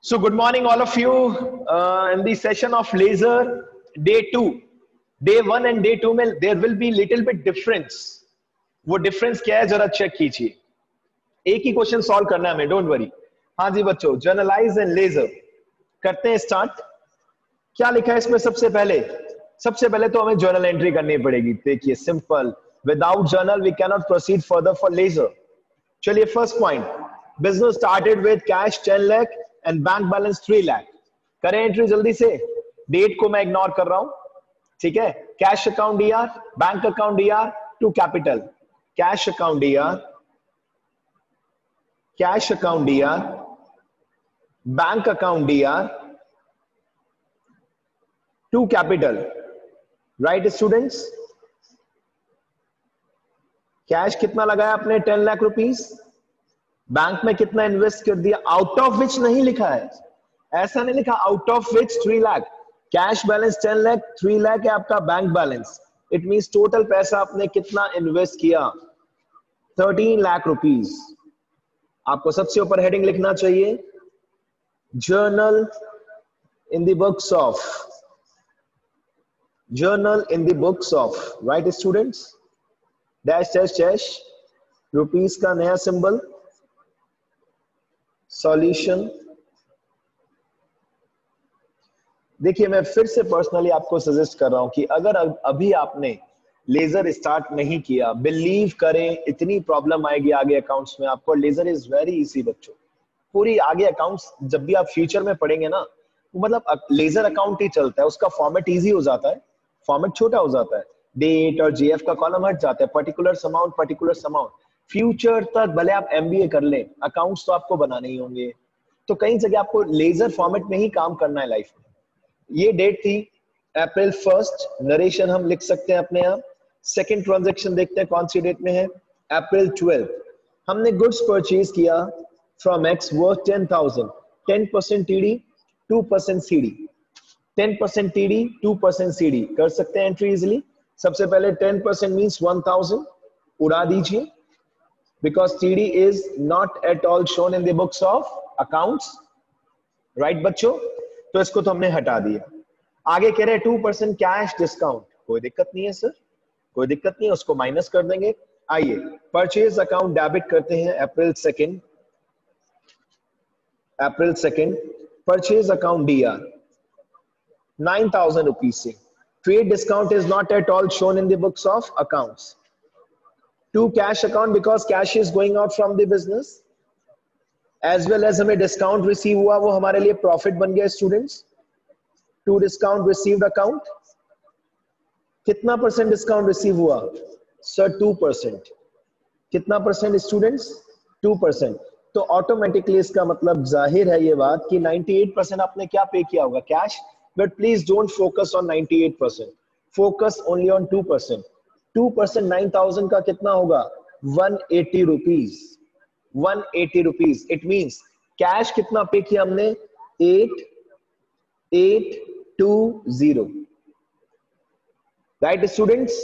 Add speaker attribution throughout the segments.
Speaker 1: So good morning all of you in the session of laser day 2. Day 1 and day 2 में there will be little bit difference. वो difference क्या है जरा check कीजिए. एक ही question solve करना है हमें, डोंट वरी. हाँ जी बच्चों, जर्नलाइज एंड लेजर करते हैं स्टार्ट. क्या लिखा है इसमें? सबसे पहले तो हमें जर्नल एंट्री करनी पड़ेगी. देखिए simple, without journal we can not proceed further for ledger. चलिए first point, business started with cash 10 lakh and bank balance 3 lakh. करें एंट्री जल्दी से. डेट को मैं इग्नोर कर रहा हूं, ठीक है. Cash account DR, bank account DR to capital. Cash account DR, cash account DR, bank account DR to capital. Right students, cash कितना लगाया आपने? 10 लाख रुपीस. बैंक में कितना इन्वेस्ट कर दिया? आउट ऑफ विच नहीं लिखा है, ऐसा नहीं लिखा out of which 3 lakh. Cash balance 10 lakh, 3 lakh है आपका bank balance. It means total पैसा आपने कितना इन्वेस्ट किया? 13 लाख रुपीस. आपको सबसे ऊपर हेडिंग लिखना चाहिए journal in the books of, journal in the books of. Right students, dash dash dash, rupees का नया सिंबल, सॉल्यूशन. देखिए मैं फिर से पर्सनली आपको सजेस्ट कर रहा हूं कि अगर अभी आपने लेजर स्टार्ट नहीं किया, बिलीव करें इतनी प्रॉब्लम आएगी आगे अकाउंट्स में आपको. लेजर इज वेरी इजी बच्चों. पूरी आगे अकाउंट्स जब भी आप फ्यूचर में पढ़ेंगे ना, तो मतलब लेजर अकाउंट ही चलता है, उसका फॉर्मेट इजी हो जाता है, फॉर्मेट छोटा हो जाता है, डेट और जीएफ का कॉलम हट जाता है, पर्टिकुलर अमाउंट. फ्यूचर तक भले आप एमबीए कर लें, अकाउंट्स तो आपको बनाने ही होंगे. तो कई जगह आपको लेजर फॉर्मेट में ही काम करना है लाइफ में. ये डेट थी अप्रैल 1, नरेशन हम लिख सकते हैं अपने आप. सेकंड ट्रांजैक्शन देखते हैं कौन सी डेट में है, अप्रैल 12. हमने गुड्स परचेज किया from x worth 10,000. 10% TD, 2% CD. 10% TD, 2% CD कर सकते हैं एंट्री इजिली. सबसे पहले 10% मींस 1000 उड़ा दीजिए, because TD is not at all shown in the books of accounts. right बच्चों, तो इसको तो हमने हटा दिया. आगे कह रहे हैं 2% कैश डिस्काउंट. कोई दिक्कत नहीं है सर, कोई दिक्कत नहीं है, उसको माइनस कर देंगे. आइए परचेज अकाउंट डेबिट करते हैं अप्रैल 2. परचेज अकाउंट डीआर 9,000 रुपीज से. Trade discount is not at all shown in the books of accounts. To cash account because cash is going out from the business, as well as हमें discount receive हुआ, वो हमारे लिए profit बन गया students. To discount received account. कितना percent discount receive हुआ sir? 2%. कितना परसेंट स्टूडेंट्स? 2%. तो ऑटोमेटिकली इसका मतलब जाहिर है ये बात कि 98% आपने क्या पे किया होगा? Cash. But please don't focus on 98%, focus only on 2%. 2% 9,000 का कितना होगा? 180 rupees. 180 rupees. It means cash कितना पे किया हमने? 8820. राइट स्टूडेंट्स,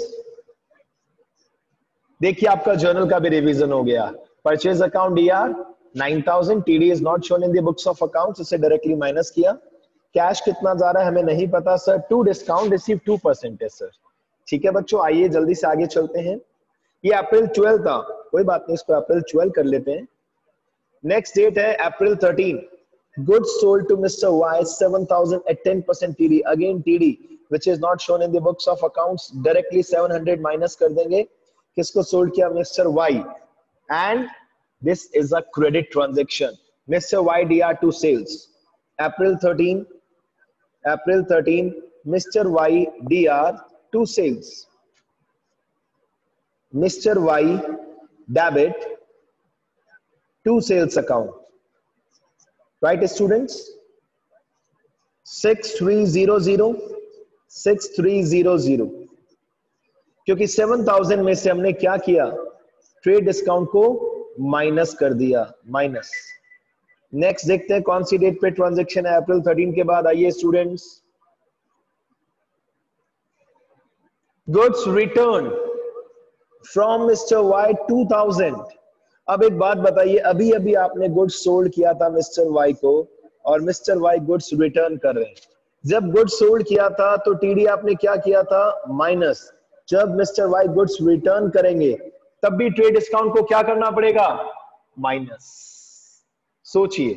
Speaker 1: देखिए आपका जर्नल का भी रिवीजन हो गया. Purchase account DR 9,000, TD is not shown in the books of accounts, इसे डायरेक्टली माइनस किया. कैश कितना जा रहा है हमें नहीं पता सर. टू डिस्काउंट रिसीव 2% है सर. ठीक है बच्चों, आइए जल्दी से आगे चलते हैं. ये अप्रैल 12 था, कोई बात नहीं, इसको अप्रैल 12 कर लेते हैं. नेक्स्ट डेट है April 13. Goods sold to mister Y 7,000 at 10% TD. Again TD which is not shown in the books of accounts. Directly 700 minus कर देंगे. किसको सोल्ड किया? Mister Y. And this is a credit transaction. Mister Y DR to sales. April 13 mister Y DR to sales. Mr. Y debit to sales account. Right students? 6300. क्योंकि 7,000 में से हमने क्या किया? ट्रेड डिस्काउंट को माइनस कर दिया, माइनस. नेक्स्ट देखते हैं कौन सी डेट पे ट्रांजैक्शन है अप्रैल 13 के बाद. आइए students, goods returned from Mr. Y 2,000. अब एक बात बताइए, अभी अभी आपने गुड्स सोल्ड किया था मिस्टर वाई को और मिस्टर वाई गुड्स रिटर्न कर रहे हैं। जब गुड्स सोल्ड किया था तो टीडी आपने क्या किया था, माइनस। जब मिस्टर वाई गुड्स रिटर्न करेंगे तब भी ट्रेड डिस्काउंट को क्या करना पड़ेगा, माइनस। सोचिए,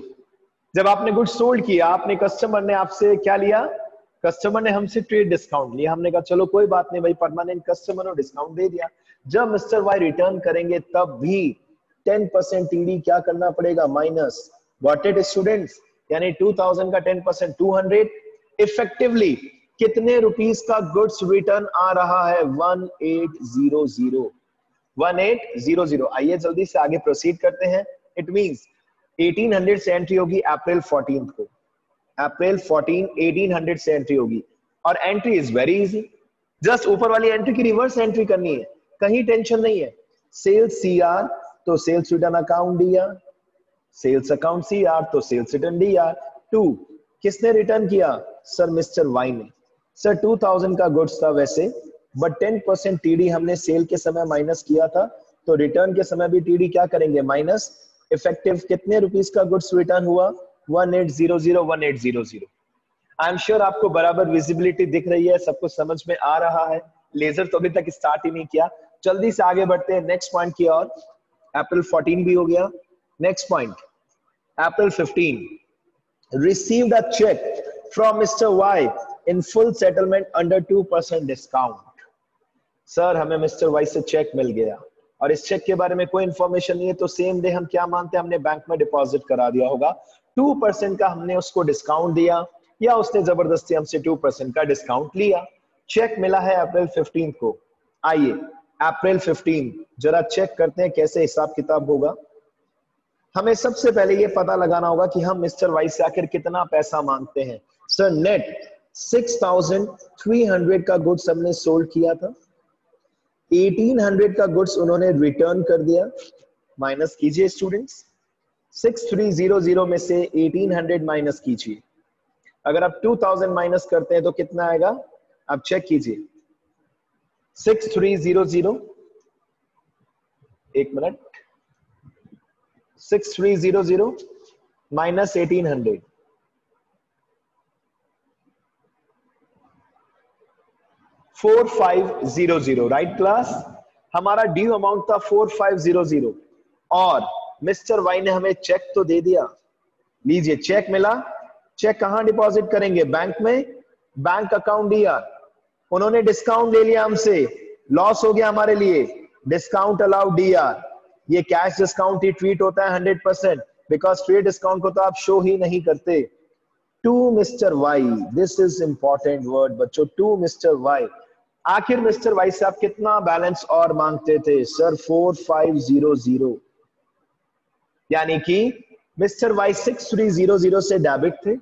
Speaker 1: जब आपने गुड्स सोल्ड किया, आपने कस्टमर ने आपसे क्या लिया, कस्टमर ने हमसे ट्रेड डिस्काउंट लिया, हमने कहा चलो कोई बात नहीं भाई, परमानेंट कस्टमर ने डिस्काउंट दे दिया। जब मिस्टर वाई रिटर्न करेंगे तब भी 10% टीडी क्या करना पड़ेगा, माइनस। Got it students? यानी 2000 का 10% 200, इफेक्टिवली कितने रुपीस का गुड्स रिटर्न आ रहा है, 1800। 1800। आइए जल्दी से आगे प्रोसीड करते हैं। इट मींस 1800 से एंट्री होगी अप्रैल 14 को, अप्रैल 14 1800 से एंट्री होगी। और entry is very easy, just ऊपर वाली एंट्री की रिवर्स एंट्री करनी है, कहीं टेंशन नहीं है। सेल्स सीआर तो sales return account DR, sales account CR तो सेल्स रिटर्न डीआर। 2 किसने रिटर्न किया, सर मिस्टर वाई ने। सर 2000 का गुड्स था वैसे, बट 10% टीडी हमने सेल के समय माइनस किया था, तो रिटर्न के समय भी टीडी क्या करेंगे, माइनस। इफेक्टिव कितने रुपीस का गुड्स रिटर्न हुआ, 1800। 1800। आई एम श्योर आपको बराबर विजिबिलिटी दिख रही है, सब कुछ समझ में आ रहा है। लेजर तो अभी तक स्टार्ट ही नहीं किया, जल्दी से आगे बढ़ते हैं नेक्स्ट पॉइंट की ओर। अप्रैल 14 भी हो गया। Next point, April 15, received a check from Mr. Y in full settlement under 2% discount. Sir हमें मिस्टर वाई से चेक मिल गया और इस चेक के बारे में कोई इंफॉर्मेशन नहीं है, तो सेम डे हम क्या मानते हैं, हमने बैंक में डिपॉजिट करा दिया होगा। 2% का हमने उसको डिस्काउंट दिया या उसने जबरदस्ती हमसे 2% का डिस्काउंट लिया। चेक मिला है अप्रैल 15 को। आइए अप्रैल 15 जरा चेक करते हैं कैसे हिसाब किताब होगा। हमें सबसे पहले ये पता लगाना होगा कि हम मिस्टर वाई से आखिर कितना पैसा मांगते हैं। सर नेट 6300 का गुड्स हमने सोल्ड किया था, 1800 का गुड्स उन्होंने रिटर्न कर दिया। माइनस कीजिए स्टूडेंट्स, 6300 में से 1800 माइनस कीजिए। अगर आप 2000 माइनस करते हैं तो कितना आएगा, आप चेक कीजिए। 6300, एक मिनट, 6300 माइनस 1800, 4500। राइट क्लास, हमारा ड्यू अमाउंट था 4500 और मिस्टर वाई ने हमें चेक तो दे दिया। लीजिए चेक मिला, चेक कहां डिपॉजिट करेंगे, बैंक में, बैंक अकाउंट डीआर। उन्होंने डिस्काउंट ले लिया हमसे, लॉस हो गया हमारे लिए, डिस्काउंट अलाउड डीआर। ये कैश डिस्काउंट ही ट्रीट होता है 100%, बिकॉज ट्रेड डिस्काउंट को तो आप शो ही नहीं करते। To mister Y, this is important word बच्चों, टू मिस्टर वाई। आखिर मिस्टर वाई से आप कितना बैलेंस और मांगते थे, सर 4500। यानी कि मिस्टर वाई 6300 से डेबिट थे,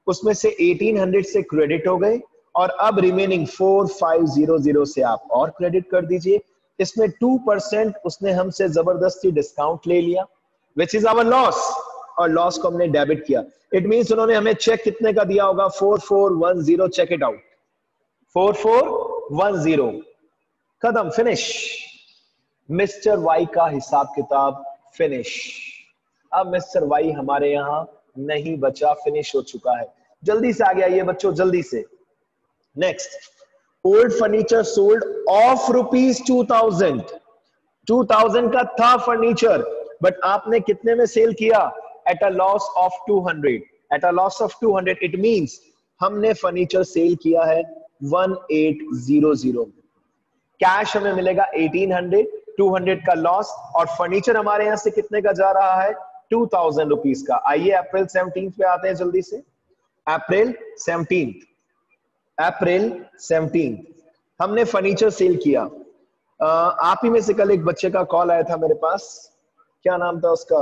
Speaker 1: उसमें से 1800 से क्रेडिट हो गए और अब रिमेनिंग 4500 से आप और क्रेडिट कर दीजिए। इसमें 2% उसने हमसे जबरदस्ती डिस्काउंट ले लिया, विच इज आवर लॉस, और लॉस को हमने डेबिट किया। इट मींस उन्होंने हमें चेक कितने का दिया होगा, 4410। Check it out, 4410। खत्म, फिनिश। मिस्टर वाई का हिसाब किताब फिनिश। अब मिस्टर वाई हमारे यहां नहीं बचा, फिनिश हो चुका है। जल्दी से आगे आइए बच्चों, जल्दी से। Next, old furniture sold off ₹2000। 2000 का था फर्नीचर, बट आपने कितने में सेल किया, at a loss of 200। At a loss of 200, it means हमने फर्नीचर सेल किया है 1800। कैश हमें मिलेगा 1800, 200 का लॉस, और फर्नीचर हमारे यहां से कितने का जा रहा है, 2000 रुपीज का। आइए अप्रैल 17 पे आते हैं जल्दी से। अप्रैल 17, अप्रैल 17 हमने फर्नीचर सेल किया। आप ही में से कल एक बच्चे का कॉल आया था मेरे पास, क्या नाम था उसका,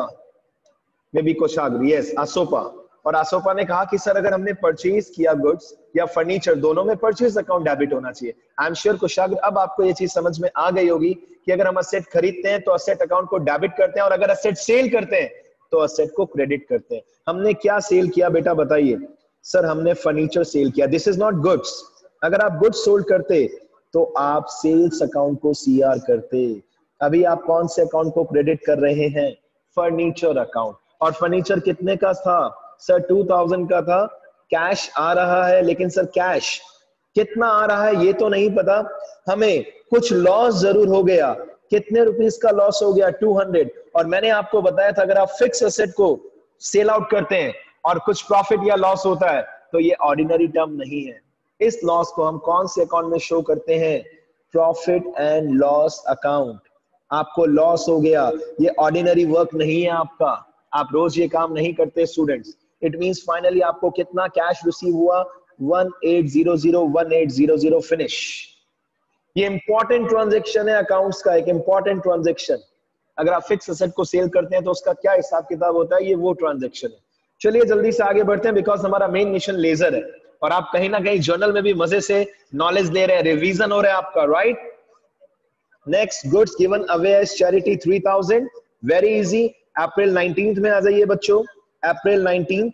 Speaker 1: मे बी कोशाग्र, यस, आसोपा। और आसोपा ने कहा कि सर अगर हमने परचेज किया गुड्स या फर्नीचर, दोनों में परचेज अकाउंट डेबिट होना चाहिए। आई एम श्योर कोशाग्र अब आपको ये चीज समझ में आ गई होगी कि अगर हम असेट खरीदते हैं तो असेट अकाउंट को डेबिट करते हैं, और अगर असेट सेल करते हैं तो असेट को क्रेडिट करते हैं। हमने क्या सेल किया बेटा बताइए, सर हमने फर्नीचर सेल किया। This is not goods. अगर आप गुड्स सोल्ड करते तो आप सेल्स अकाउंट को सीआर करते। अभी आप कौन से अकाउंट को क्रेडिट कर रहे हैं, फर्नीचर अकाउंट। और फर्नीचर कितने का था, सर 2000 का था, कैश आ रहा है, लेकिन सर कैश कितना आ रहा है ये तो नहीं पता, हमें कुछ लॉस जरूर हो गया। कितने रुपीस का लॉस हो गया? 200। और मैंने आपको बताया था अगर आप फिक्स एसेट को सेल आउट करते हैं और कुछ प्रॉफिट या लॉस होता है तो ये ऑर्डिनरी टर्म नहीं है। इस लॉस को हम कौन से अकाउंट में शो करते हैं? Profit and loss account. आपको लॉस हो गया, ये ऑर्डिनरी वर्क नहीं है आपका, आप रोज ये काम नहीं करते स्टूडेंट्स। इट मींस फाइनली आपको कितना कैश रिसीव हुआ? 1800 फिनिश। ये इंपॉर्टेंट ट्रांजैक्शन है अकाउंट्स का, एक इंपॉर्टेंट ट्रांजैक्शन। अगर आप फिक्स एसेट को सेल करते हैं तो उसका क्या हिसाब किताब होता है, ये वो ट्रांजैक्शन है। चलिए जल्दी से आगे बढ़ते हैं बिकॉज हमारा मेन मिशन लेजर है और आप कहीं ना कहीं जर्नल में भी मजे से नॉलेज ले रहे हैं, रिवीजन हो रहा है आपका, right? Next, goods given away as charity 3000, very easy. April 19 में आ जाइए बच्चों, April 19।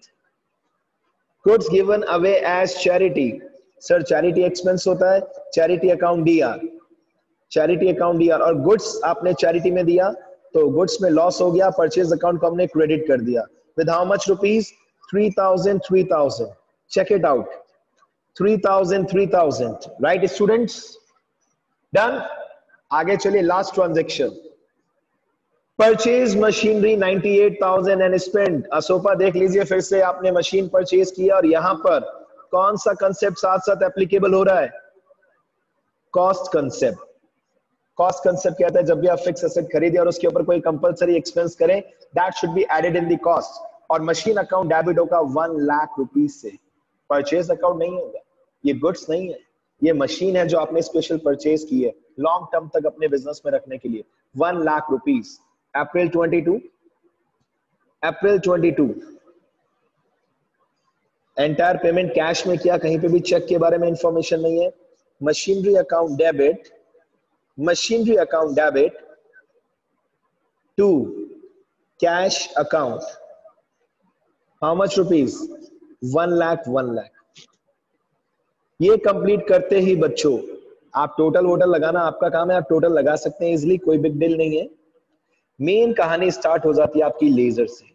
Speaker 1: Goods given away as charity, sir charity expense होता है, charity account DR, charity account DR. और गुड्स आपने चैरिटी में दिया तो गुड्स में लॉस हो गया, परचेज अकाउंट को हमने क्रेडिट कर दिया with how much rupees? 3000, 3000। Check it out, 3000, 3000, right students? Done. आगे चलिए, last transaction, purchase machinery 98,000 and spend. असोपा देख लीजिए फिर से, आपने मशीन परचेज किया और यहां पर कौन सा कंसेप्ट साथ साथ एप्लीकेबल हो रहा है? Cost concept. कॉस्ट कंसेप्ट कहता है जब भी आप फिक्स एसेट खरीदे और उसके ऊपर कोई कंपलसरी एक्सपेंस करें, that should be added in the cost. और मशीन अकाउंट डेबिट होगा 1 लाख रुपीज से, परचेज अकाउंट नहीं होगा। ये गुड्स नहीं है, ये मशीन है जो आपने स्पेशल परचेज की है लॉन्ग टर्म तक अपने बिजनेस में रखने के लिए। 1 लाख रुपीज। अप्रैल 22, अप्रैल 22 एंटायर पेमेंट कैश में किया, कहीं पे भी चेक के बारे में इंफॉर्मेशन नहीं है। Machinery account debit, machinery account debit to cash account, how much rupees? 1 lakh, 1 lakh. ये कंप्लीट करते ही बच्चों आप टोटल वोटल लगाना आपका काम है, आप टोटल लगा सकते हैं इजिली, कोई बिग डील नहीं है। मेन कहानी स्टार्ट हो जाती है आपकी लेजर से।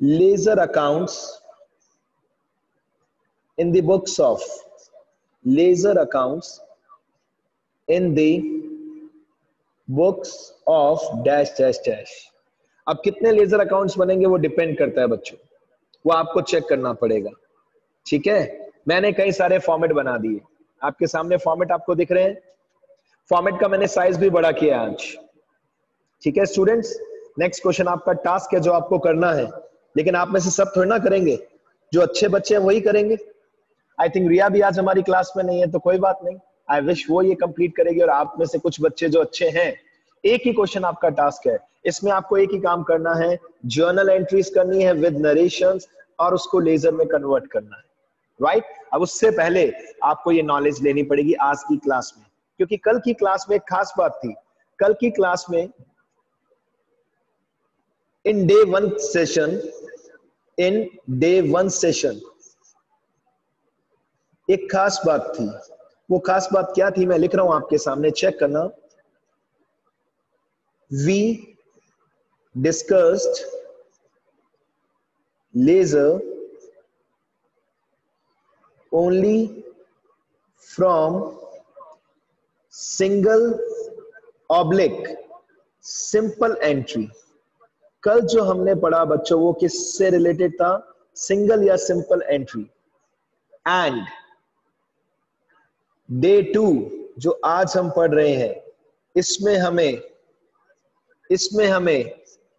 Speaker 1: Ledger accounts in the books of laser accounts in the books of dash dash dash। अब कितने लेजर अकाउंट्स बनेंगे वो डिपेंड करता है बच्चों, वो आपको चेक करना पड़ेगा, ठीक है? मैंने कई सारे फॉर्मेट बना दिए, आपके सामने फॉर्मेट आपको दिख रहे हैं। फॉर्मेट का मैंने साइज भी बड़ा किया आज, ठीक है स्टूडेंट्स? नेक्स्ट क्वेश्चन आपका टास्क है जो आपको करना है, लेकिन आप में से सब थोड़ी ना करेंगे, जो अच्छे बच्चे हैं वही करेंगे। आई थिंक रिया भी आज हमारी क्लास में नहीं है तो कोई बात नहीं, आई विश वो ये कंप्लीट करेगी। और आप में से कुछ बच्चे जो अच्छे हैं, एक ही क्वेश्चन आपका टास्क है, इसमें आपको एक ही काम करना है, जर्नल एंट्रीज करनी है विद नरेशंस और उसको लेजर में कन्वर्ट करना है, राइट? अब उससे पहले आपको ये नॉलेज लेनी पड़ेगी आज की क्लास में, क्योंकि कल की क्लास में एक खास बात थी। कल की क्लास में इन डे वन सेशन एक खास बात थी। वो खास बात क्या थी मैं लिख रहा हूं आपके सामने, चेक करना। We discussed ledger only from single oblique simple entry. कल जो हमने पढ़ा बच्चों वो किससे रिलेटेड था? सिंगल या सिंपल एंट्री। एंड डे 2 जो आज हम पढ़ रहे हैं, इसमें हमें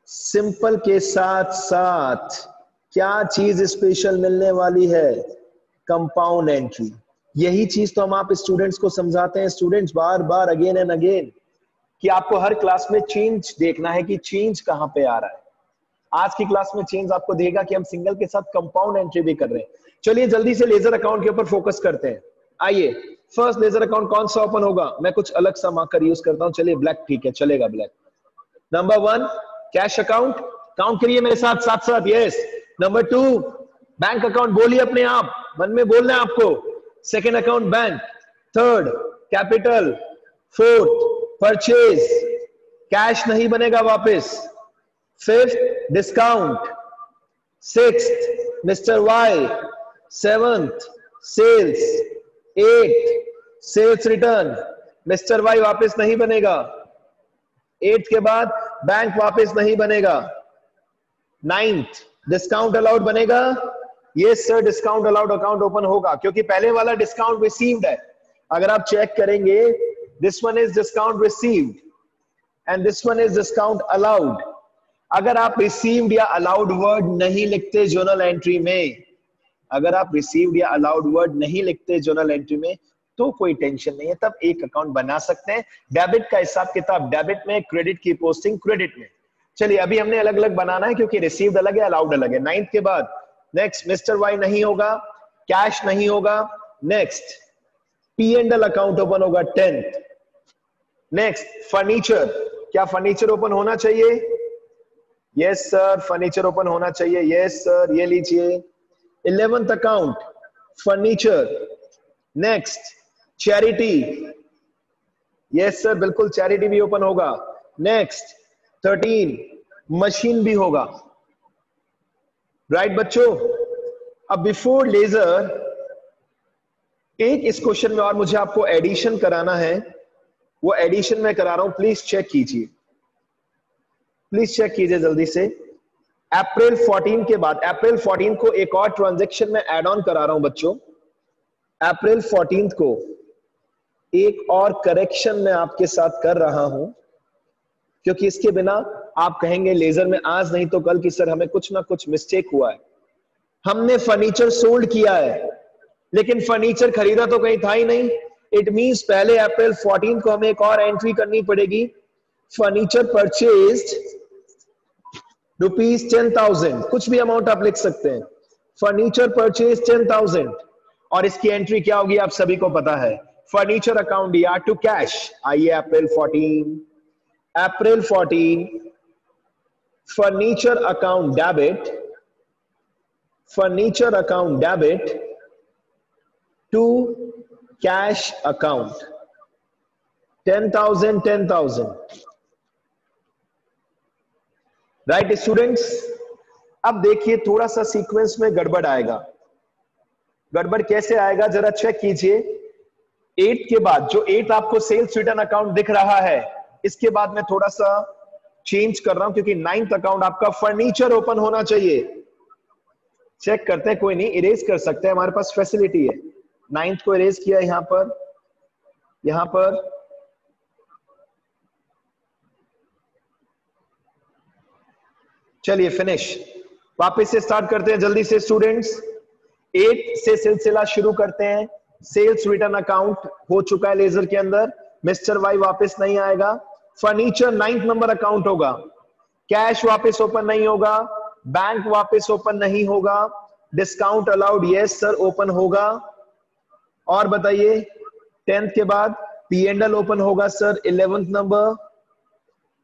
Speaker 1: सिंपल के साथ साथ क्या चीज स्पेशल मिलने वाली है? Compound entry. यही चीज तो हम आप स्टूडेंट्स को समझाते हैं students bar bar again and again, कि आपको हर क्लास में चेंज देखना है कि चेंज कहां पे आ रहा है। आज की क्लास में चेंज आपको देगा कि हम सिंगल के साथ कंपाउंड एंट्री भी कर रहे हैं। चलिए जल्दी से लेजर अकाउंट के ऊपर फोकस करते हैं। आइए, फर्स्ट लेजर अकाउंट कौन सा ओपन होगा? मैं कुछ अलग सा मार्कर यूज करता हूं, चलिए ब्लैक, ठीक है चलेगा black. Number 1 cash account, count करिए मेरे साथ साथ, यस। नंबर 2 बैंक अकाउंट, बोलिए अपने आप, मन में बोलना है आपको। Second account bank, third capital, fourth purchase, cash नहीं बनेगा वापस, fifth discount, sixth mister Y, seventh sales, eight sales return, mister Y वापस नहीं बनेगा, एट के बाद बैंक वापस नहीं बनेगा, नाइन्थ डिस्काउंट अलाउड बनेगा, yes sir discount allowed account open होगा, क्योंकि पहले वाला डिस्काउंट रिसीव्ड है। अगर आप चेक करेंगे, this one is discount received and this one is discount allowed. अगर आप रिसीव्ड या अलाउड वर्ड नहीं लिखते जर्नल एंट्री में, अगर आप रिसीव्ड या अलाउड वर्ड नहीं लिखते जर्नल एंट्री में, तो कोई टेंशन नहीं है, तब एक अकाउंट बना सकते हैं। डेबिट का हिसाब किताब डेबिट में, क्रेडिट की पोस्टिंग क्रेडिट में। चलिए अभी हमने अलग अलग बनाना है, क्योंकि रिसीव्ड अलग है, अलाउड अलग है। नाइन्थ के बाद नेक्स्ट मिस्टर वाई नहीं होगा, कैश नहीं होगा, next P and L account open होगा 10th। नेक्स्ट फर्नीचर, क्या फर्नीचर ओपन होना चाहिए? यस सर फर्नीचर ओपन होना चाहिए, यस सर ये लीजिए 11th account furniture. Next charity, yes sir बिल्कुल चैरिटी भी ओपन होगा। नेक्स्ट 13 मशीन भी होगा, राइट बच्चों। अब बिफोर लेजर एक इस क्वेश्चन में और मुझे आपको एडिशन कराना है, वो एडिशन मैं करा रहा हूं, प्लीज चेक कीजिए, प्लीज चेक कीजिए जल्दी से। अप्रैल 14 के बाद, अप्रैल 14 को एक और ट्रांजैक्शन में ऐड ऑन करा रहा हूं बच्चों। अप्रैल 14 को एक और करेक्शन मैं आपके साथ कर रहा हूं, क्योंकि इसके बिना आप कहेंगे लेजर में आज नहीं तो कल कि सर हमें कुछ ना कुछ मिस्टेक हुआ है। हमने फर्नीचर सोल्ड किया है, लेकिन फर्नीचर खरीदा तो कहीं था ही नहीं। इट मींस पहले अप्रैल 14 को हमें एक और एंट्री करनी पड़ेगी। फर्नीचर परचेज्ड ₹10,000, कुछ भी अमाउंट आप लिख सकते हैं। फर्नीचर परचेज 10,000 और इसकी एंट्री क्या होगी आप सभी को पता है, furniture account DR to cash. आइए April 14 furniture account debit, furniture account debit to cash account 10,000 right students. अब देखिए थोड़ा सा सीक्वेंस में गड़बड़ आएगा। गड़बड़ कैसे आएगा जरा चेक कीजिए। 8 के बाद जो 8 आपको सेल्स रिटर्न अकाउंट दिख रहा है, इसके बाद मैं थोड़ा सा चेंज कर रहा हूं, क्योंकि 9th अकाउंट आपका फर्नीचर ओपन होना चाहिए। चेक करते हैं, कोई नहीं इरेज कर सकते हैं, हमारे पास फैसिलिटी है। 9th को इरेज किया यहां पर चलिए फिनिश। वापस से स्टार्ट करते हैं जल्दी से स्टूडेंट्स। 8 से सिलसिला शुरू करते हैं। सेल्स रिटर्न अकाउंट हो चुका है लेजर के अंदर, मिस्टर वाई वापस नहीं आएगा। फर्नीचर 9th नंबर अकाउंट होगा। कैश वापस ओपन नहीं होगा, बैंक वापस ओपन नहीं होगा, discount allowed yes sir open होगा। और बताइए 10th के बाद पी एंड एल ओपन होगा सर 11th नंबर।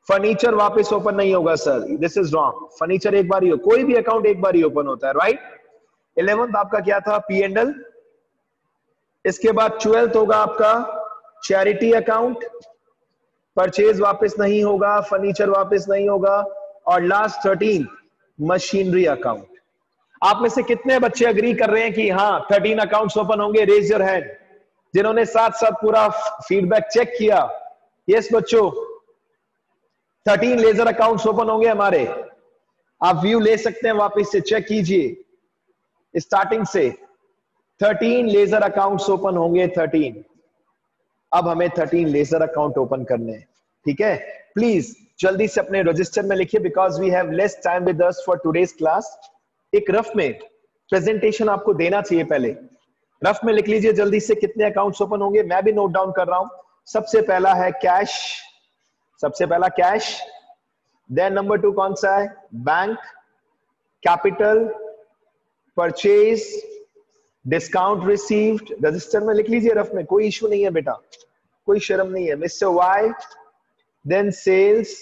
Speaker 1: फर्नीचर वापस ओपन नहीं होगा sir, this is wrong. Furniture एक बार ही हो, कोई भी अकाउंट एक बार ही ओपन होता है, राइट। 11th आपका क्या था, पी एंड एल। इसके बाद 12th होगा आपका चैरिटी अकाउंट, परचेज वापस नहीं होगा, फर्नीचर वापस नहीं होगा। और लास्ट 13 मशीनरी अकाउंट। आप में से कितने बच्चे अग्री कर रहे हैं कि हाँ 13 अकाउंट्स ओपन होंगे? Raise your hand. जिन्होंने साथ साथ पूरा फीडबैक चेक किया, यस बच्चों 13 लेजर अकाउंट्स ओपन होंगे हमारे। आप व्यू ले सकते हैं, वापस से चेक कीजिए स्टार्टिंग से। 13 लेजर अकाउंट्स ओपन होंगे, 13। अब हमें 13 लेजर अकाउंट ओपन करने हैं, ठीक है। प्लीज जल्दी से अपने रजिस्टर में लिखिए, because we have less time with us for today's class. एक रफ में प्रेजेंटेशन आपको देना चाहिए, पहले रफ में लिख लीजिए जल्दी से कितने अकाउंट्स ओपन होंगे। मैं भी नोट डाउन कर रहा हूं। सबसे पहला है कैश, सबसे पहला कैश। देन नंबर 2 कौन सा है? Bank, capital, purchase, discount received. Register में लिख लीजिए रफ में, कोई इश्यू नहीं है बेटा, कोई शर्म नहीं है। Mister Y, then sales,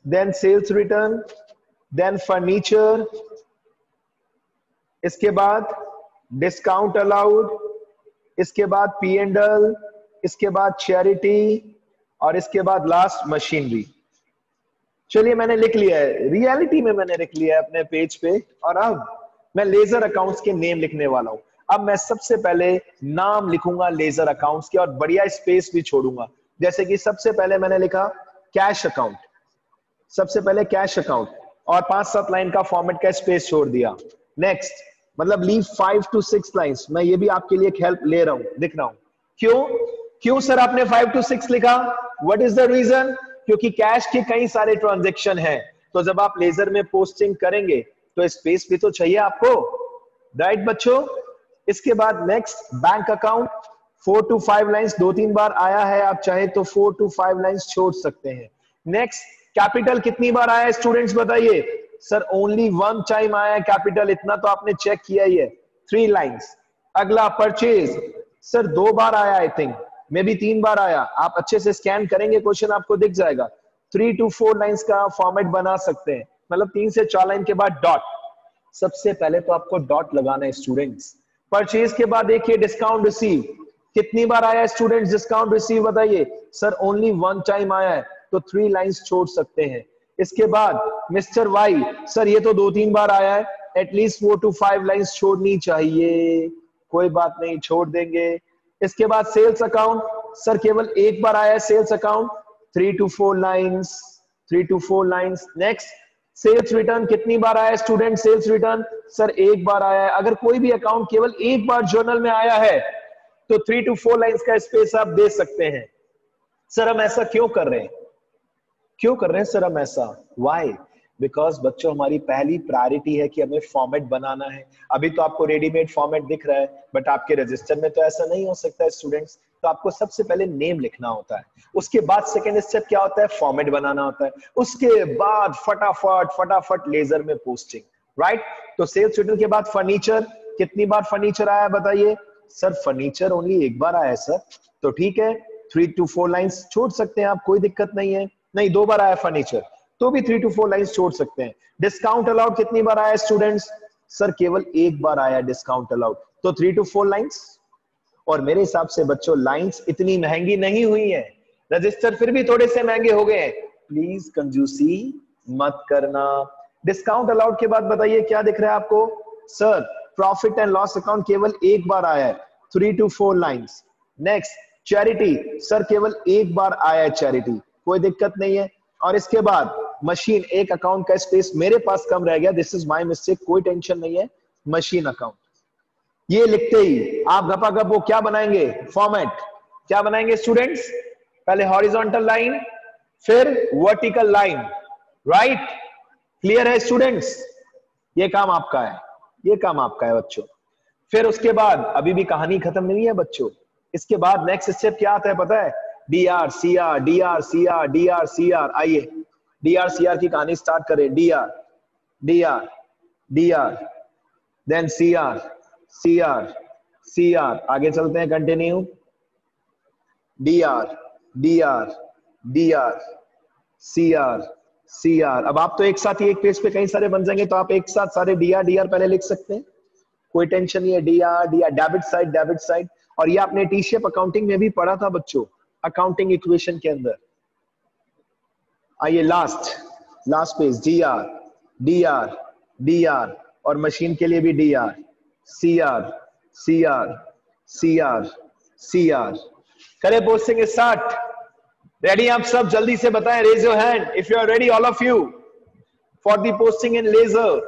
Speaker 1: then sales return, then furniture, इसके बाद डिस्काउंट अलाउड, इसके बाद पी एंड एल, इसके बाद चैरिटी और इसके बाद लास्ट मशीनरी। चलिए मैंने लिख लिया है, रियलिटी में मैंने लिख लिया है अपने पेज पे। और अब मैं लेजर अकाउंट्स के नेम लिखने वाला हूं। अब मैं सबसे पहले नाम लिखूंगा लेजर अकाउंट्स के और बढ़िया स्पेस भी छोड़ूंगा। जैसे कि सबसे पहले मैंने लिखा कैश अकाउंट, सबसे पहले कैश अकाउंट और 5-7 लाइन का फॉर्मेट का स्पेस छोड़ दिया। नेक्स्ट मतलब लीव 5 to 6 लाइंस। मैं ये भी आपके लिए हेल्प ले रहा हूं, दिख रहा हूं। क्यों सर आपने 5 to 6 लिखा? What is the reason? क्योंकि कैश के कई सारे ट्रांजैक्शन हैं, तो जब आप लेजर में पोस्टिंग करेंगे तो स्पेस भी तो चाहिए आपको, राइट बच्चों। इसके बाद next bank account 4 to 5 lines, 2-3 बार आया है, आप चाहे तो 4 to 5 लाइंस छोड़ सकते हैं। नेक्स्ट कैपिटल कितनी बार आया है स्टूडेंट्स बताइए? सर ओनली 1 टाइम आया है कैपिटल, इतना तो आपने चेक किया ही है, 3 लाइंस। अगला परचेज, सर 2 बार आया, आई थिंक मे बी 3 बार आया, आप अच्छे से स्कैन करेंगे क्वेश्चन आपको दिख जाएगा। 3 to 4 लाइंस का फॉर्मेट बना सकते हैं, मतलब 3 से 4 लाइन के बाद डॉट। सबसे पहले तो आपको डॉट लगाना है स्टूडेंट्स। परचेज के बाद देखिए डिस्काउंट रिसीव, कितनी बार आया है स्टूडेंट्स डिस्काउंट रिसीव बताइए? सर ओनली 1 टाइम आया है, तो 3 लाइंस छोड़ सकते हैं। इसके बाद मिस्टर वाई, सर ये तो 2-3 बार आया है, एटलीस्ट 4 to 5 लाइंस छोड़नी चाहिए, कोई बात नहीं छोड़ देंगे। इसके बाद सेल्स अकाउंट, सर केवल 1 बार आया है sales account, 3 to 4 lines, 3 to 4 lines. Next sales return कितनी बार आया है स्टूडेंट? सेल्स रिटर्न सर 1 बार आया है। अगर कोई भी अकाउंट केवल 1 बार जर्नल में आया है तो 3 to 4 लाइंस का स्पेस आप दे सकते हैं। सर हम ऐसा क्यों कर रहे हैं? क्यों कर रहे हैं सर हम ऐसा? व्हाई? बिकॉज बच्चों हमारी पहली प्रायोरिटी है कि हमें फॉर्मेट बनाना है। अभी तो आपको रेडीमेड फॉर्मेट दिख रहा है, बट आपके रजिस्टर में तो ऐसा नहीं हो सकता है स्टूडेंट्स। तो आपको सबसे पहले नेम लिखना होता है, उसके बाद सेकेंड स्टेप क्या होता है? फॉर्मेट बनाना होता है, उसके बाद फटाफट लेजर में पोस्टिंग, राइट। तो सेल्स रिटर्न के बाद फर्नीचर, कितनी बार फर्नीचर आया बताइए? सर फर्नीचर ओनली 1 बार आया है सर, तो ठीक है 3 to 4 लाइंस छोड़ सकते हैं आप, कोई दिक्कत नहीं है। नहीं 2 बार आया फर्नीचर, तो भी 3 to 4 लाइंस छोड़ सकते हैं। डिस्काउंट अलाउड कितनी बार आया स्टूडेंट्स? सर केवल 1 बार आया डिस्काउंट अलाउड, तो 3 to 4 लाइंस। और मेरे हिसाब से बच्चों लाइंस इतनी महंगी नहीं हुई है, रजिस्टर फिर भी थोड़े से महंगे हो गए हैं, प्लीज कंजूसी मत करना। डिस्काउंट अलाउड के बाद बताइए क्या दिख रहा है आपको? Sir profit and loss account केवल 1 बार आया है, 3 to 4 lines. Next charity, sir केवल 1 बार आया है चैरिटी, कोई दिक्कत नहीं है। और इसके बाद मशीन, एक अकाउंट का स्पेस मेरे पास कम रह गया, दिस इज माय मिस्टेक, कोई टेंशन नहीं है। मशीन अकाउंट, ये लिखते ही आप गपागप वो क्या बनाएंगे? फॉर्मेट। क्या बनाएंगे स्टूडेंट्स? पहले हॉरिजॉन्टल लाइन, फिर वर्टिकल लाइन, राइट। क्लियर है स्टूडेंट्स? ये काम आपका है, ये काम आपका है बच्चों। फिर उसके बाद अभी भी कहानी खत्म नहीं है बच्चों, इसके बाद नेक्स्ट स्टेप क्या आता है पता है? DR CR, DR CR, DR CR. आइए डीआर सीआर की कहानी स्टार्ट करें। DR DR DR, then CR CR CR, आगे चलते हैं, continue. DR DR DR CR CR. अब आप तो एक साथ ही एक पेज पे कई सारे बन जाएंगे, तो आप एक साथ सारे डीआर डीआर पहले लिख सकते हैं, कोई टेंशन नहीं है। DR DR, debit side debit side. और ये आपने टी शेप अकाउंटिंग में भी पढ़ा था बच्चों, अकाउंटिंग इक्वेशन के अंदर। आइए last page, DR DR DR, और मशीन के लिए भी DR CR CR CR CR. करें पोस्टिंग स्टार्ट? रेडी आप सब? जल्दी से बताएं, raise your hand if you are ready, all of you, for the posting in ledger.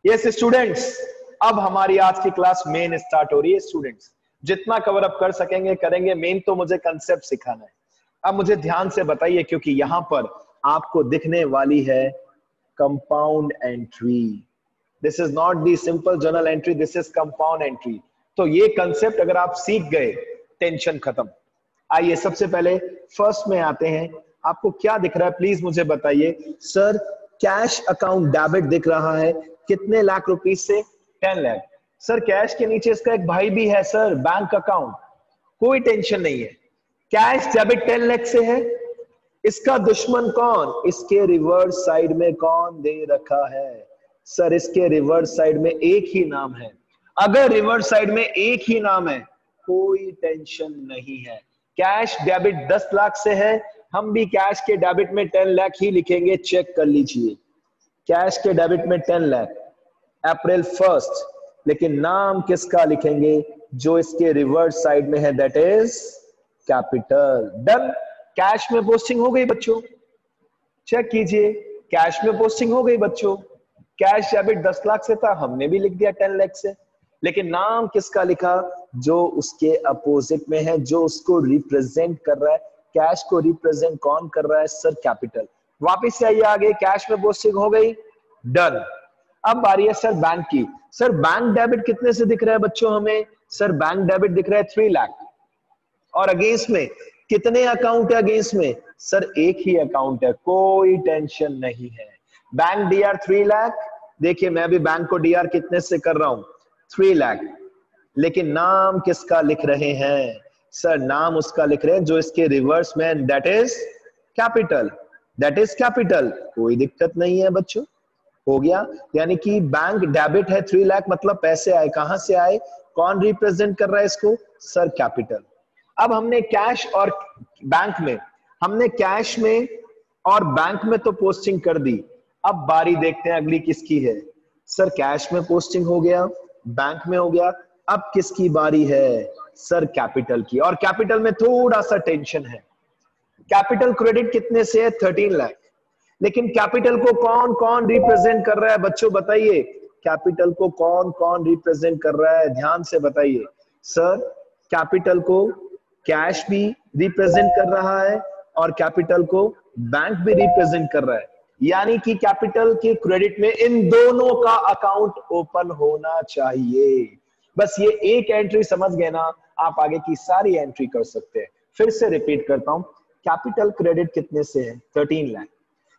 Speaker 1: Yes students, अब हमारी आज की क्लास मेन स्टार्ट हो रही है स्टूडेंट्स। जितना कवर अप कर सकेंगे करेंगे, मेन तो मुझे कंसेप्ट सिखाना है। अब मुझे ध्यान से बताइए, क्योंकि यहां पर आपको दिखने वाली है compound entry. This is not the simple journal entry, this is compound entry. तो ये कंसेप्ट अगर आप सीख गए, टेंशन खत्म। आइए सबसे पहले फर्स्ट में आते हैं। आपको क्या दिख रहा है प्लीज मुझे बताइए? सर कैश अकाउंट डेबिट दिख रहा है, कितने लाख रुपीस से? 10 लाख। सर कैश के नीचे इसका एक भाई भी है सर, बैंक अकाउंट, कोई टेंशन नहीं है। कैश डेबिट 10 लाख से है, इसका दुश्मन कौन? इसके रिवर्स साइड में कौन दे रखा है? सर इसके रिवर्स साइड में एक ही नाम है। अगर रिवर्स साइड में एक ही नाम है कोई टेंशन नहीं है। कैश डेबिट 10 लाख से है, हम भी कैश के डेबिट में 10 लाख ही लिखेंगे, चेक कर लीजिए। कैश के डेबिट में 10 लाख, अप्रैल 1, लेकिन नाम किसका लिखेंगे जो इसके रिवर्स साइड में है, that is capital. Done. Cash में पोस्टिंग हो गई बच्चों, चेक कीजिए, कैश में पोस्टिंग हो गई बच्चों। कैश डेबिट 10 लाख से था, हमने भी लिख दिया 10 लाख से, लेकिन नाम किसका लिखा जो उसके अपोजिट में है, जो उसको रिप्रेजेंट कर रहा है। कैश को रिप्रेजेंट कौन कर रहा है सर, कैपिटल। वापिस से आइए आगे, कैश में पोस्टिंग हो गई, डन। अब बारी है सर बैंक की। सर बैंक डेबिट कितने से दिख रहा है बच्चों हमें, सर बैंक डेबिट दिख रहा है 3 लाख, और अगेंस्ट में कितने अकाउंट है, अगेंस्ट में सर एक ही अकाउंट है, कोई टेंशन नहीं है। बैंक डीआर 3 लाख, देखिए मैं भी बैंक को डीआर कितने से कर रहा हूं, 3 लाख, लेकिन नाम किसका लिख रहे हैं सर, नाम उसका लिख रहे हैं जो इसके रिवर्स में, that is capital, that is capital. कोई दिक्कत नहीं है बच्चों, हो गया। यानी कि बैंक डेबिट है 3 लाख, मतलब पैसे आए, कहां से आए, कौन रिप्रेजेंट कर रहा है इसको सर, कैपिटल। अब हमने कैश और बैंक में, हमने कैश में और बैंक में तो पोस्टिंग कर दी, अब बारी देखते हैं अगली किसकी है सर। कैश में पोस्टिंग हो गया, बैंक में हो गया, अब किसकी बारी है सर, कैपिटल की। और कैपिटल में थोड़ा सा टेंशन है, कैपिटल क्रेडिट कितने से है 13 लाख, लेकिन कैपिटल को कौन कौन रिप्रेजेंट कर रहा है बच्चों बताइए, कैपिटल को कौन कौन रिप्रेजेंट कर रहा है, ध्यान से बताइए सर। कैपिटल को कैश भी रिप्रेजेंट कर रहा है और कैपिटल को बैंक भी रिप्रेजेंट कर रहा है, यानी कि कैपिटल के क्रेडिट में इन दोनों का अकाउंट ओपन होना चाहिए। बस ये एक एंट्री समझ गए ना, आप आगे की सारी एंट्री कर सकते हैं। फिर से रिपीट करता हूं, कैपिटल क्रेडिट कितने से है 13 लाख,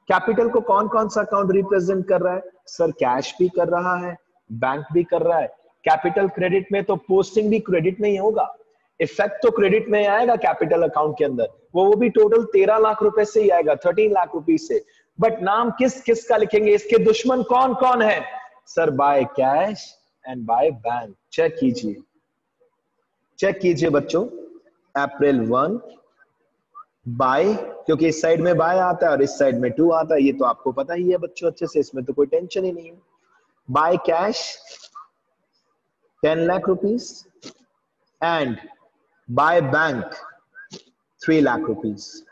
Speaker 1: कैपिटल को कौन कौन सा अकाउंट रिप्रेजेंट कर रहा है सर, कैश भी कर रहा है, बैंक भी कर रहा है। कैपिटल क्रेडिट में तो पोस्टिंग भी क्रेडिट में ही होगा, इफेक्ट तो क्रेडिट में आएगा कैपिटल अकाउंट के अंदर, वो भी टोटल 13 लाख रुपए से ही आएगा, 13 लाख रुपीस से। बट नाम किस किस का लिखेंगे, इसके दुश्मन कौन कौन है sir, by cash and by bank. Check कीजिए, चेक कीजिए बच्चों, अप्रैल 1 बाय, क्योंकि इस साइड में बाय आता है और इस साइड में 2 आता है, ये तो आपको पता ही है बच्चों अच्छे से, इसमें तो कोई टेंशन ही नहीं है। By cash 10 lakh rupees and by bank 3 lakh rupees,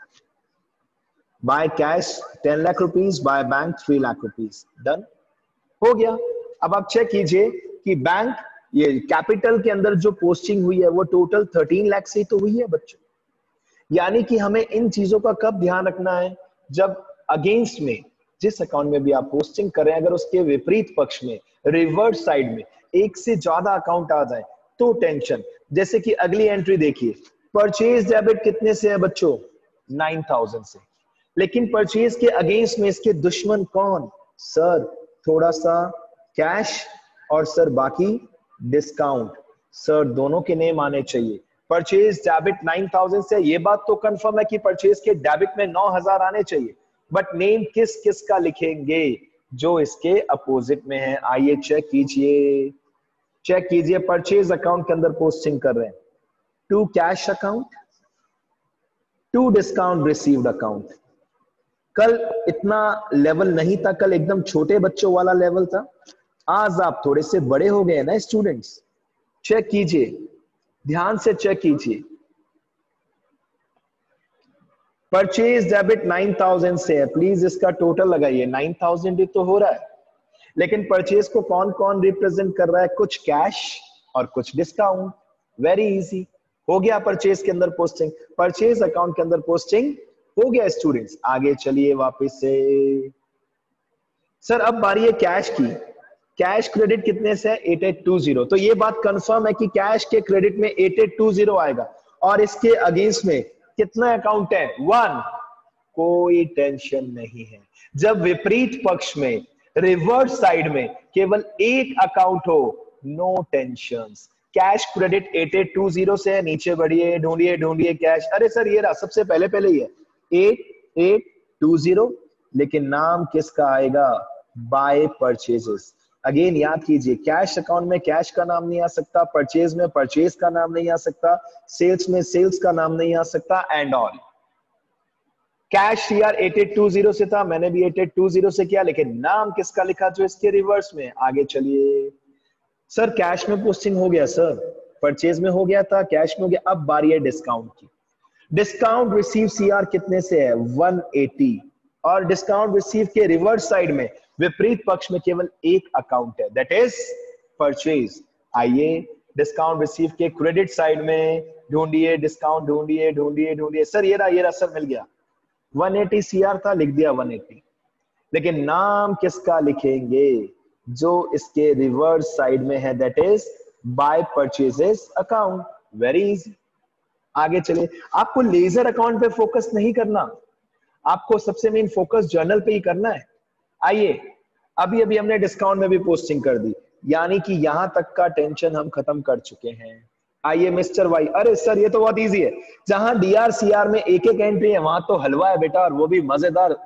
Speaker 1: by cash 10 lakh rupees, by bank 3 lakh rupees, done हो गया। अब आप चेक कीजिए कि बैंक, ये कैपिटल के अंदर जो पोस्टिंग हुई है वो टोटल 13 लाख से तो हुई है बच्चों, यानी कि हमें इन चीजों का कब ध्यान रखना है, जब अगेंस्ट में जिस अकाउंट में भी आप पोस्टिंग करें, अगर उसके विपरीत पक्ष में रिवर्स साइड में एक से ज्यादा अकाउंट आ जाए तो टेंशन। जैसे कि अगली एंट्री देखिए, परचेज डेबिट कितने से है बच्चों 9000 से, लेकिन परचेज के अगेंस्ट में इसके दुश्मन कौन सर, थोड़ा सा कैश और सर बाकी डिस्काउंट, सर दोनों के नेम आने चाहिए। परचेज डेबिट 9000 से, ये बात तो कंफर्म है कि परचेज के डेबिट में 9000 आने चाहिए, बट नेम किस किस का लिखेंगे जो इसके अपोजिट में है, आइए चेक कीजिए, चेक कीजिए। परचेज अकाउंट के अंदर पोस्टिंग कर रहे हैं 2 cash account, 2 discount received account. कल इतना लेवल नहीं था, कल एकदम छोटे बच्चों वाला लेवल था, आज आप थोड़े से बड़े हो गए ना स्टूडेंट्स। चेक कीजिए, ध्यान से चेक कीजिए, परचेज डेबिट 9000 से है, प्लीज इसका टोटल लगाइए, 9000 ही तो हो रहा है, लेकिन परचेज को कौन कौन रिप्रेजेंट कर रहा है, कुछ कैश और कुछ डिस्काउंट। वेरी इजी, हो गया परचेज के अंदर पोस्टिंग, परचेज अकाउंट के अंदर पोस्टिंग हो गया स्टूडेंट्स। आगे चलिए वापस से, सर अब बारी है कैश की। कैश क्रेडिट कितने से है 8820, तो ये बात कंफर्म है कि कैश के क्रेडिट में 8820 आएगा, और इसके अगेंस्ट में कितना अकाउंट है 1, कोई टेंशन नहीं है। जब विपरीत पक्ष में रिवर्स साइड में केवल एक अकाउंट हो, नो टेंशंस। कैश क्रेडिट 8820 से है, नीचे बढ़िए, ढूंढिए ढूंढिए कैश, अरे सर ये रहा सबसे पहले ही है 8820, लेकिन नाम किसका आएगा, बाय परचेजेस। अगेन याद कीजिए, कैश अकाउंट में कैश का नाम नहीं आ सकता, परचेज में परचेज का नाम नहीं आ सकता, सेल्स में सेल्स का नाम नहीं आ सकता, एंड ऑल। कैश सीआर 8820 से था, मैंने भी 8820 से किया, लेकिन नाम किसका लिखा जो इसके रिवर्स में। आगे चलिए सर, कैश में पोस्टिंग हो गया सर, परचेज में हो गया था, कैश में हो गया। अब बारी है डिस्काउंट की। डिस्काउंट रिसीव सीआर कितने से है 180, और डिस्काउंट रिसीव के रिवर्स साइड में विपरीत पक्ष में केवल एक अकाउंट है, दैट इज परचेज। आइए डिस्काउंट रिसीव के क्रेडिट साइड में ढूंढिए, डिस्काउंट ढूंढिए ढूंढिए ढूंढिए। सर ये रहा सर, मिल गया 180 सीआर था, लिख दिया 180, लेकिन नाम किसका लिखेंगे जो इसके रिवर्स साइड में है, that is by purchases account. Very easy. आगे चलिए, आपको लेजर अकाउंट पे फोकस नहीं करना, आपको सबसे मेन फोकस जर्नल पे ही करना है। आइए अभी अभी हमने डिस्काउंट में भी पोस्टिंग कर दी, यानी कि यहां तक का टेंशन हम खत्म कर चुके हैं। आइए मिस्टर वाई, अरे सर ये तो बहुत इजी है, जहां डीआर सीआर में एक एक एंट्री है वहां तो हलवा है बेटा, और वो भी मजेदार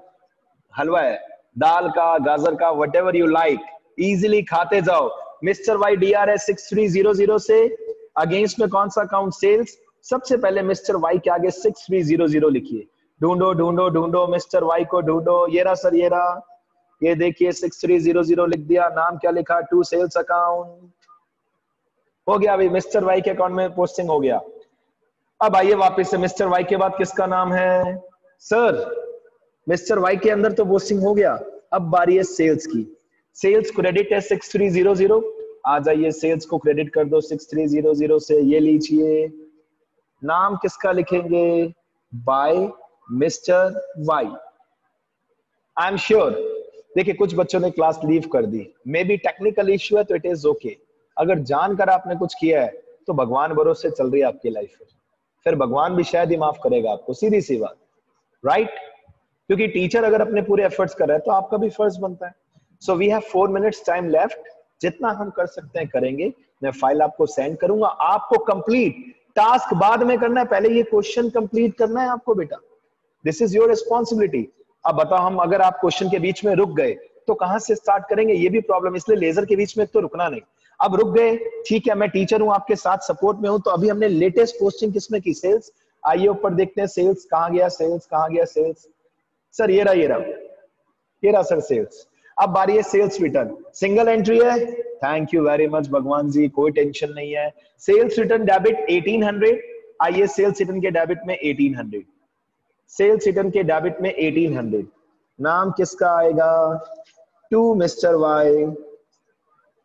Speaker 1: हलवा है, दाल का, गाजर का, व्हाटएवर यू लाइक, इजीली खाते जाओ। मिस्टर वाई डीआर है 6300 से, अगेंस्ट में कौन सा अकाउंट, सेल्स। सबसे पहले मिस्टर वाई के आगे 6300 लिखिए, ढूंढो ढूंढो ढूंढो मिस्टर वाई को ढूंढो। ये रहा सर, ये रहा, ये देखिए 6300 लिख दिया। नाम क्या लिखा, टू सेल्स अकाउंट। हो गया अभी मिस्टर वाई के अकाउंट में पोस्टिंग हो गया। अब आइए वापस से, मिस्टर वाई के बाद किसका नाम है सर, मिस्टर वाई के अंदर तो पोस्टिंग हो गया, अब बारी है सेल्स की। सेल्स क्रेडिट है 6300, आ जाइए सेल्स को क्रेडिट कर दो 6300 से, ये लीजिए। नाम किसका लिखेंगे, by mister Y. I am sure, देखिए कुछ बच्चों ने क्लास लीव कर दी, मे बी टेक्निकल इश्यू है तो इट इज ओके। अगर जानकर आपने कुछ किया है तो भगवान भरोसे चल रही है आपकी लाइफ में, फिर भगवान भी शायद ही माफ करेगा आपको, सीधी सी बात, राइट? क्योंकि टीचर अगर अपने पूरे एफर्ट्स कर रहा है तो आपका भी फर्ज बनता है। So we have 4 minutes time left, जितना हम कर सकते हैं करेंगे। मैं फाइल आपको सेंड करूंगा, आपको कंप्लीट टास्क बाद में करना है, पहले ये क्वेश्चन कंप्लीट करना है आपको बेटा, दिस इज योर रिस्पॉन्सिबिलिटी। अब बताओ, हम अगर आप क्वेश्चन के बीच में रुक गए तो कहां से स्टार्ट करेंगे, ये भी प्रॉब्लम, इसलिए लेजर के बीच में तो रुकना नहीं। अब रुक गए, ठीक है, मैं टीचर हूं, आपके साथ सपोर्ट में हूं। तो अभी हमने लेटेस्ट पोस्टिंग किसमें की, सेल्स। आइए ऊपर देखते हैं, सेल्स कहां गया, सेल्स कहां गया, सेल्स। सर ये रहा, ये रहा, ये रहा सर सेल्स। अब बारी है सेल्स रिटर्न, सिंगल एंट्री है, थैंक यू वेरी मच भगवान जी, कोई टेंशन नहीं है। सेल्स रिटर्न डेबिट 1800, आइए सेल्स रिटर्न के डेबिट में 1800, सेल्स रिटर्न के डेबिट में 1800। नाम किसका आएगा, टू मिस्टर वाई,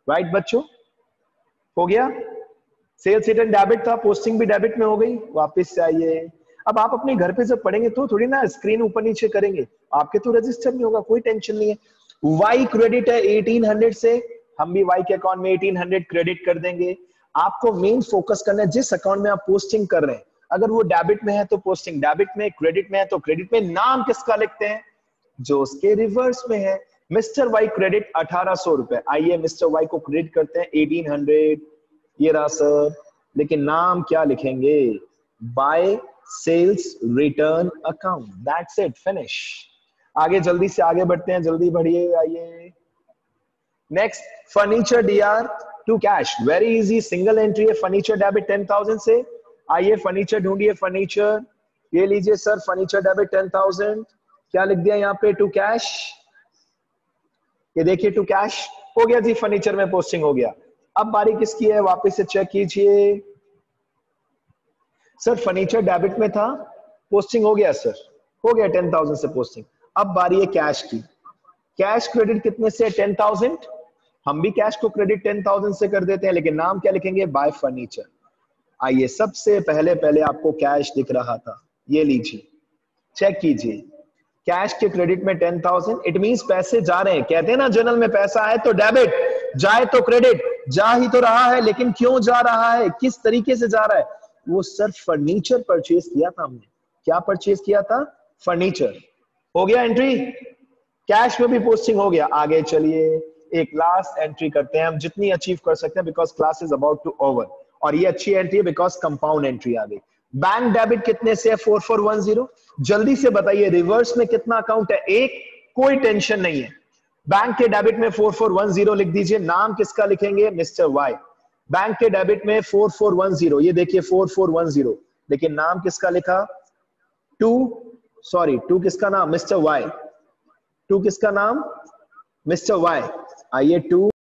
Speaker 1: राइट बच्चों, हो गया। सेल्स रिटर्न डेबिट था, पोस्टिंग भी डेबिट में हो गई। वापस से आइए, अब आप अपने घर पे जब पढ़ेंगे तो थोड़ी ना स्क्रीन ऊपर नीचे करेंगे, आपके तो रजिस्टर नहीं होगा, कोई टेंशन नहीं है। वाई क्रेडिट है 1800 से, हम भी वाई के अकाउंट में 1800 क्रेडिट कर देंगे। आपको मेन फोकस करना है जिस अकाउंट में आप पोस्टिंग कर रहे हैं, अगर वो डेबिट में है तो पोस्टिंग डेबिट में, क्रेडिट में है तो क्रेडिट में। नाम किसका लिखते हैं, जो उसके रिवर्स में है। मिस्टर वाई क्रेडिट 1800 रुपए, आइए मिस्टर वाई को क्रेडिट करते हैं 1800, ये रहा सर, लेकिन नाम क्या लिखेंगे, by sales return account, that's it, finish. आगे जल्दी से आगे बढ़ते हैं, जल्दी बढ़िए, आइए next. Furniture DR to cash, very easy, single entry है, फर्नीचर डेबिट 10,000 से। आइए फर्नीचर ढूंढिए, फर्नीचर, ये लीजिए सर, फर्नीचर डेबिट 10,000, क्या लिख दिया यहाँ पे, टू कैश, ये देखिए टू कैश, हो गया जी, फर्नीचर में पोस्टिंग हो गया। अब बारी किसकी है, वापस से चेक कीजिए। सर फर्नीचर डेबिट में था, पोस्टिंग हो गया सर, हो गया 10,000 से पोस्टिंग। अब बारी है कैश की, कैश क्रेडिट कितने से, 10,000, हम भी कैश को क्रेडिट 10,000 से कर देते हैं, लेकिन नाम क्या लिखेंगे, बाय फर्नीचर। आइए सबसे पहले आपको कैश दिख रहा था, ये लीजिए, चेक कीजिए, कैश के क्रेडिट में 10,000, इट मींस पैसे जा रहे हैं। कहते हैं ना जर्नल में, पैसा आए तो डेबिट, जाए तो क्रेडिट, जा ही तो रहा है, लेकिन क्यों जा रहा है, किस तरीके से जा रहा है, वो सर फर्नीचर परचेज किया था हमने। क्या परचेज किया था, फर्नीचर। हो गया एंट्री, कैश में भी पोस्टिंग हो गया। आगे चलिए, एक लास्ट एंट्री करते हैं हम, जितनी अचीव कर सकते हैं, because class is about to over. और ये अच्छी एंट्री है बिकॉज कंपाउंड एंट्री आ गई। बैंक डेबिट कितने से है, 4410, जल्दी से बताइए, रिवर्स में कितना अकाउंट है, एक, कोई टेंशन नहीं है। बैंक के डेबिट में 4410 लिख दीजिए, नाम किसका लिखेंगे, मिस्टर वाई। बैंक के डेबिट में 4410, ये देखिए 4410, लेकिन नाम किसका लिखा, टू सॉरी, टू किसका नाम, मिस्टर वाई, टू किसका नाम, मिस्टर वाई, आइए टू